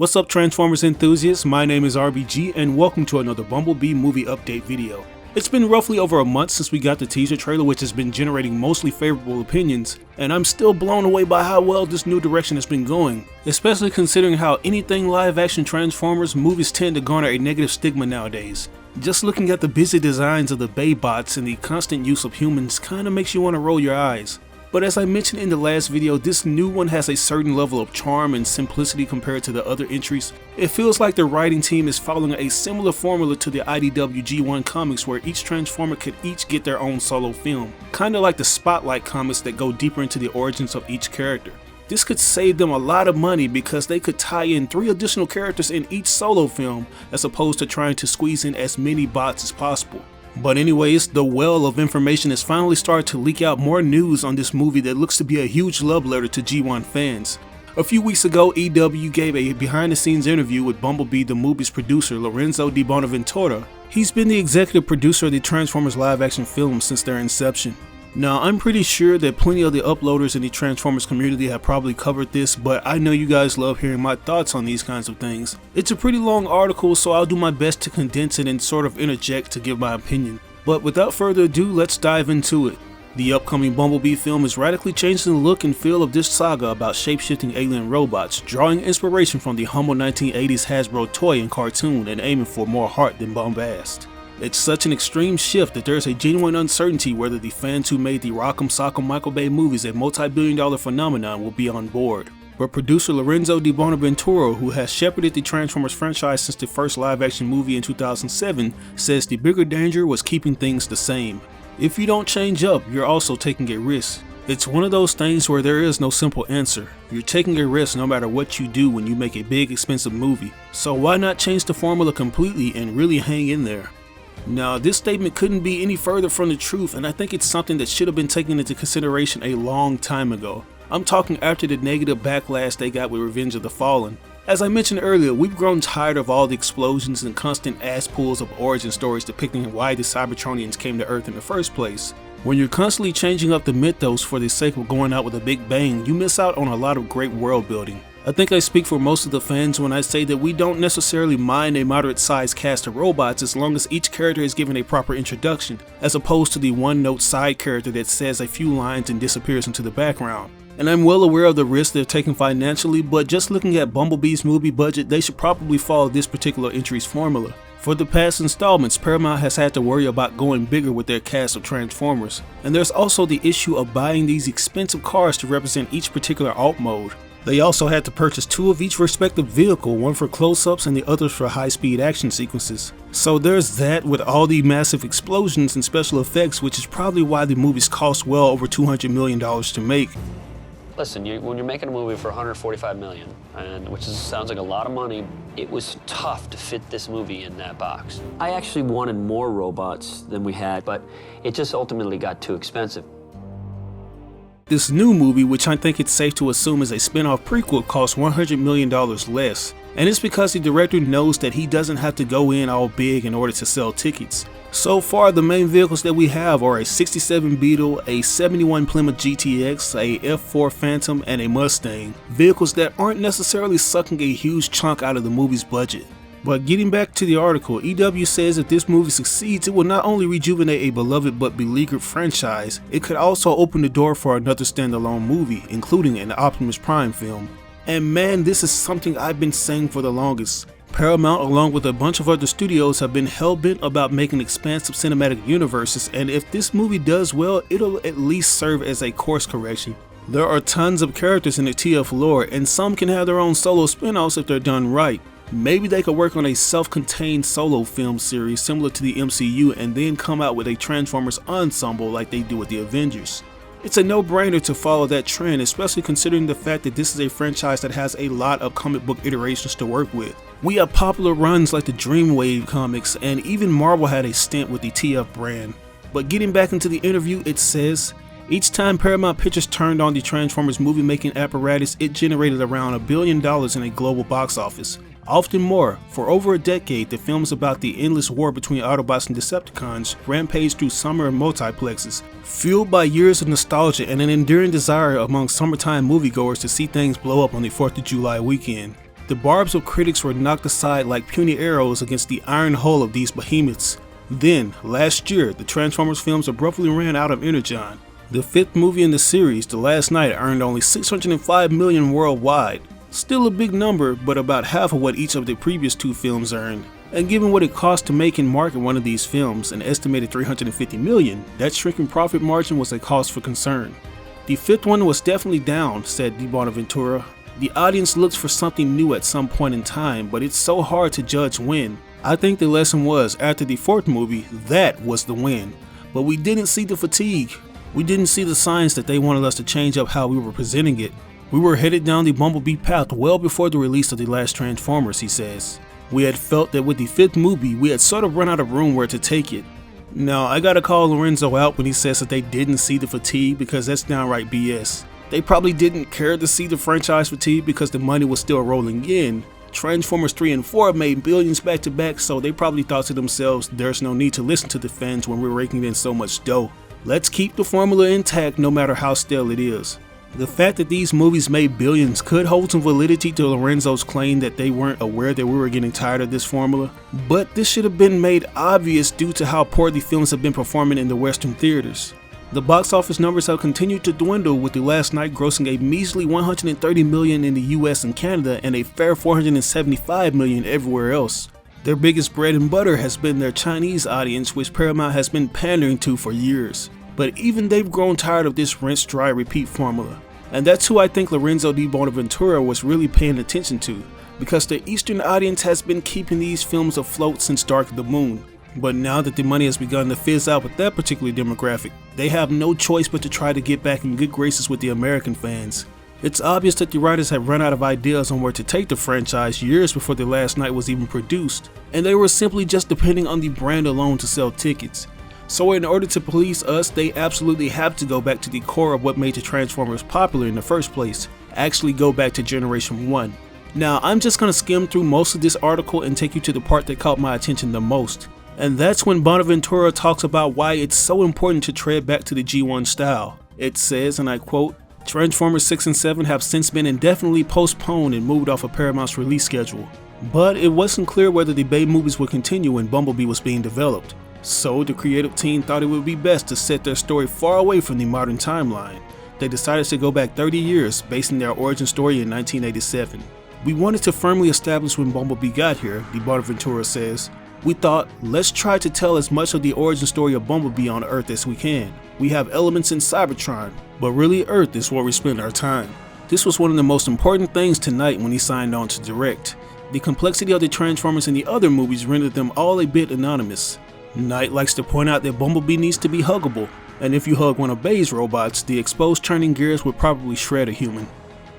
What's up Transformers enthusiasts, my name is RBG and welcome to another Bumblebee movie update video. It's been roughly over a month since we got the teaser trailer, which has been generating mostly favorable opinions, and I'm still blown away by how well this new direction has been going, especially considering how anything live action Transformers movies tend to garner a negative stigma nowadays. Just looking at the busy designs of the Baybots and the constant use of humans kinda makes you want to roll your eyes. But as I mentioned in the last video, this new one has a certain level of charm and simplicity compared to the other entries. It feels like the writing team is following a similar formula to the IDW G1 comics, where each Transformer could each get their own solo film, kinda like the Spotlight comics that go deeper into the origins of each character. This could save them a lot of money because they could tie in 3 additional characters in each solo film as opposed to trying to squeeze in as many bots as possible. But anyways, the well of information has finally started to leak out more news on this movie that looks to be a huge love letter to G1 fans. A few weeks ago, EW gave a behind the scenes interview with Bumblebee The Movie's producer Lorenzo di Bonaventura. He's been the executive producer of the Transformers live action films since their inception. Now, I'm pretty sure that plenty of the uploaders in the Transformers community have probably covered this, but I know you guys love hearing my thoughts on these kinds of things. It's a pretty long article, so I'll do my best to condense it and sort of interject to give my opinion. But without further ado, let's dive into it. The upcoming Bumblebee film is radically changing the look and feel of this saga about shape-shifting alien robots, drawing inspiration from the humble 1980s Hasbro toy and cartoon and aiming for more heart than bombast. It's such an extreme shift that there's a genuine uncertainty whether the fans who made the Rock'em Sock'em Michael Bay movies a multi-billion-dollar phenomenon will be on board. But producer Lorenzo di Bonaventura, who has shepherded the Transformers franchise since the first live-action movie in 2007, says the bigger danger was keeping things the same. If you don't change up, you're also taking a risk. It's one of those things where there is no simple answer. You're taking a risk no matter what you do when you make a big, expensive movie. So why not change the formula completely and really hang in there? Now, this statement couldn't be any further from the truth, and I think it's something that should have been taken into consideration a long time ago. I'm talking after the negative backlash they got with Revenge of the Fallen. As I mentioned earlier, we've grown tired of all the explosions and constant ass pulls of origin stories depicting why the Cybertronians came to Earth in the first place. When you're constantly changing up the mythos for the sake of going out with a big bang, you miss out on a lot of great world building. I think I speak for most of the fans when I say that we don't necessarily mind a moderate-sized cast of robots as long as each character is given a proper introduction, as opposed to the one-note side character that says a few lines and disappears into the background. And I'm well aware of the risk they're taking financially, but just looking at Bumblebee's movie budget, they should probably follow this particular entry's formula. For the past installments, Paramount has had to worry about going bigger with their cast of Transformers, and there's also the issue of buying these expensive cars to represent each particular alt mode. They also had to purchase 2 of each respective vehicle, one for close-ups and the other for high-speed action sequences. So there's that, with all the massive explosions and special effects, which is probably why the movies cost well over $200 million to make. Listen, when you're making a movie for $145 million, which sounds like a lot of money, it was tough to fit this movie in that box. I actually wanted more robots than we had, but it just ultimately got too expensive. This new movie, which I think it's safe to assume is a spin-off prequel, costs $100 million less. And it's because the director knows that he doesn't have to go in all big in order to sell tickets. So far, the main vehicles that we have are a 67 Beetle, a 71 Plymouth GTX, a F4 Phantom, and a Mustang. Vehicles that aren't necessarily sucking a huge chunk out of the movie's budget. But getting back to the article, EW says if this movie succeeds, it will not only rejuvenate a beloved but beleaguered franchise, it could also open the door for another standalone movie, including an Optimus Prime film. And man, this is something I've been saying for the longest. Paramount, along with a bunch of other studios, have been hell-bent about making expansive cinematic universes, and if this movie does well, it'll at least serve as a course correction. There are tons of characters in the TF lore, and some can have their own solo spin-offs if they're done right. Maybe they could work on a self-contained solo film series similar to the MCU and then come out with a Transformers ensemble like they do with the Avengers. It's a no-brainer to follow that trend, especially considering the fact that this is a franchise that has a lot of comic book iterations to work with. We have popular runs like the Dreamwave comics, and even Marvel had a stint with the TF brand. But getting back into the interview, it says, each time Paramount Pictures turned on the Transformers movie-making apparatus, it generated around $1 billion in a global box office. Often more. For over a decade, the films about the endless war between Autobots and Decepticons rampaged through summer multiplexes, fueled by years of nostalgia and an enduring desire among summertime moviegoers to see things blow up on the 4th of July weekend. The barbs of critics were knocked aside like puny arrows against the iron hull of these behemoths. Then, last year, the Transformers films abruptly ran out of energon. The fifth movie in the series, The Last Knight, earned only $605 million worldwide. Still a big number, but about half of what each of the previous two films earned. And given what it cost to make and market one of these films, an estimated $350 million, that shrinking profit margin was a cause for concern. The fifth one was definitely down, said Di Bonaventura. The audience looks for something new at some point in time, but it's so hard to judge when. I think the lesson was, after the fourth movie, that was the win. But we didn't see the fatigue. We didn't see the signs that they wanted us to change up how we were presenting it. We were headed down the Bumblebee path well before the release of the last Transformers, he says. We had felt that with the fifth movie, we had sort of run out of room where to take it. Now, I gotta call Lorenzo out when he says that they didn't see the fatigue, because that's downright BS. They probably didn't care to see the franchise fatigue because the money was still rolling in. Transformers 3 and 4 made billions back to back, so they probably thought to themselves, there's no need to listen to the fans when we're raking in so much dough. Let's keep the formula intact no matter how stale it is. The fact that these movies made billions could hold some validity to Lorenzo's claim that they weren't aware that we were getting tired of this formula, but this should have been made obvious due to how poor the films have been performing in the Western theaters. The box office numbers have continued to dwindle, with The Last Knight grossing a measly $130 million in the US and Canada and a fair $475 million everywhere else. Their biggest bread and butter has been their Chinese audience, which Paramount has been pandering to for years. But even they've grown tired of this rinse, dry, repeat formula. And that's who I think Lorenzo di Bonaventura was really paying attention to, because the Eastern audience has been keeping these films afloat since Dark of the Moon. But now that the money has begun to fizz out with that particular demographic, they have no choice but to try to get back in good graces with the American fans. It's obvious that the writers have run out of ideas on where to take the franchise years before The Last Knight was even produced, and they were simply just depending on the brand alone to sell tickets. So in order to please us, they absolutely have to go back to the core of what made the Transformers popular in the first place, actually go back to Generation 1. Now, I'm just going to skim through most of this article and take you to the part that caught my attention the most. And that's when Bonaventura talks about why it's so important to tread back to the G1 style. It says, and I quote, Transformers 6 and 7 have since been indefinitely postponed and moved off of Paramount's release schedule. But it wasn't clear whether the Bay movies would continue when Bumblebee was being developed. So the creative team thought it would be best to set their story far away from the modern timeline. They decided to go back 30 years, basing their origin story in 1987. We wanted to firmly establish when Bumblebee got here, Di Bonaventura says. We thought, let's try to tell as much of the origin story of Bumblebee on Earth as we can. We have elements in Cybertron, but really Earth is where we spend our time. This was one of the most important things tonight when he signed on to direct. The complexity of the Transformers in the other movies rendered them all a bit anonymous. Knight likes to point out that Bumblebee needs to be huggable, and if you hug one of Bay's robots, the exposed turning gears would probably shred a human.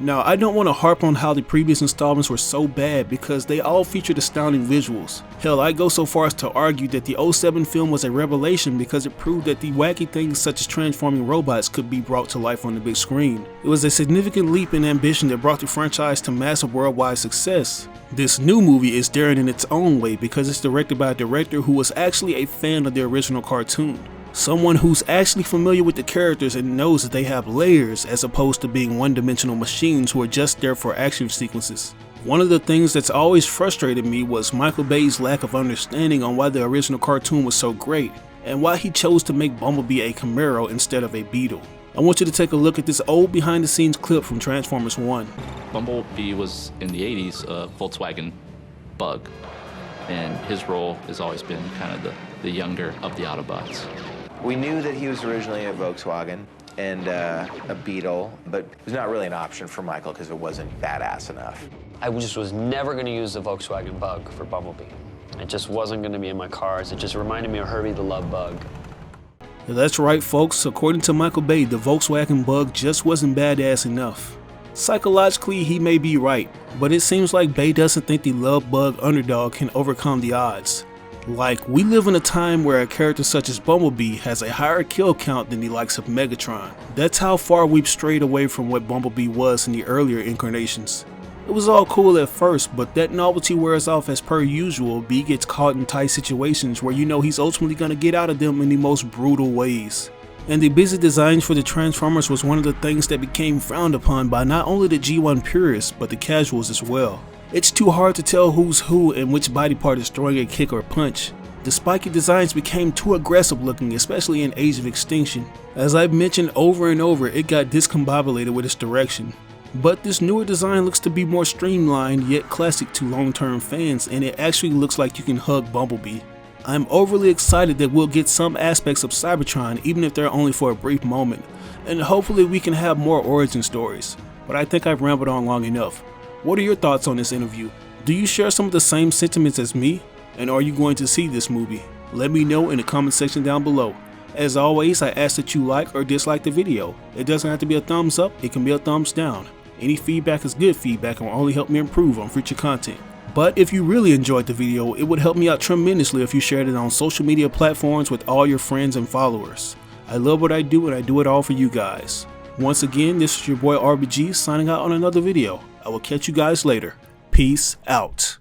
Now, I don't want to harp on how the previous installments were so bad because they all featured astounding visuals. Hell, I go so far as to argue that the 07 film was a revelation because it proved that the wacky things such as transforming robots could be brought to life on the big screen. It was a significant leap in ambition that brought the franchise to massive worldwide success. This new movie is daring in its own way because it's directed by a director who was actually a fan of the original cartoon. Someone who's actually familiar with the characters and knows that they have layers as opposed to being one-dimensional machines who are just there for action sequences. One of the things that's always frustrated me was Michael Bay's lack of understanding on why the original cartoon was so great, and why he chose to make Bumblebee a Camaro instead of a Beetle. I want you to take a look at this old behind-the-scenes clip from Transformers 1. Bumblebee was, in the 80s, a Volkswagen Bug, and his role has always been kind of the younger of the Autobots. We knew that he was originally a Volkswagen and a Beetle, but it was not really an option for Michael because it wasn't badass enough. I just was never going to use the Volkswagen Bug for Bumblebee. It just wasn't going to be in my cars. It just reminded me of Herbie the Love Bug. That's right, folks. According to Michael Bay, the Volkswagen Bug just wasn't badass enough. Psychologically, he may be right, but it seems like Bay doesn't think the Love Bug underdog can overcome the odds. Like, we live in a time where a character such as Bumblebee has a higher kill count than the likes of Megatron. That's how far we've strayed away from what Bumblebee was in the earlier incarnations. It was all cool at first, but that novelty wears off as per usual. B gets caught in tight situations where you know he's ultimately gonna get out of them in the most brutal ways. And the busy designs for the Transformers was one of the things that became frowned upon by not only the G1 purists, but the casuals as well. It's too hard to tell who's who and which body part is throwing a kick or punch. The spiky designs became too aggressive looking, especially in Age of Extinction. As I've mentioned over and over, it got discombobulated with its direction. But this newer design looks to be more streamlined yet classic to long-term fans, and it actually looks like you can hug Bumblebee. I'm overly excited that we'll get some aspects of Cybertron, even if they're only for a brief moment, and hopefully we can have more origin stories. But I think I've rambled on long enough. What are your thoughts on this interview? Do you share some of the same sentiments as me? And are you going to see this movie? Let me know in the comment section down below. As always, I ask that you like or dislike the video. It doesn't have to be a thumbs up, it can be a thumbs down. Any feedback is good feedback and will only help me improve on future content. But if you really enjoyed the video, it would help me out tremendously if you shared it on social media platforms with all your friends and followers. I love what I do and I do it all for you guys. Once again, this is your boy RBG signing out on another video. I will catch you guys later. Peace out.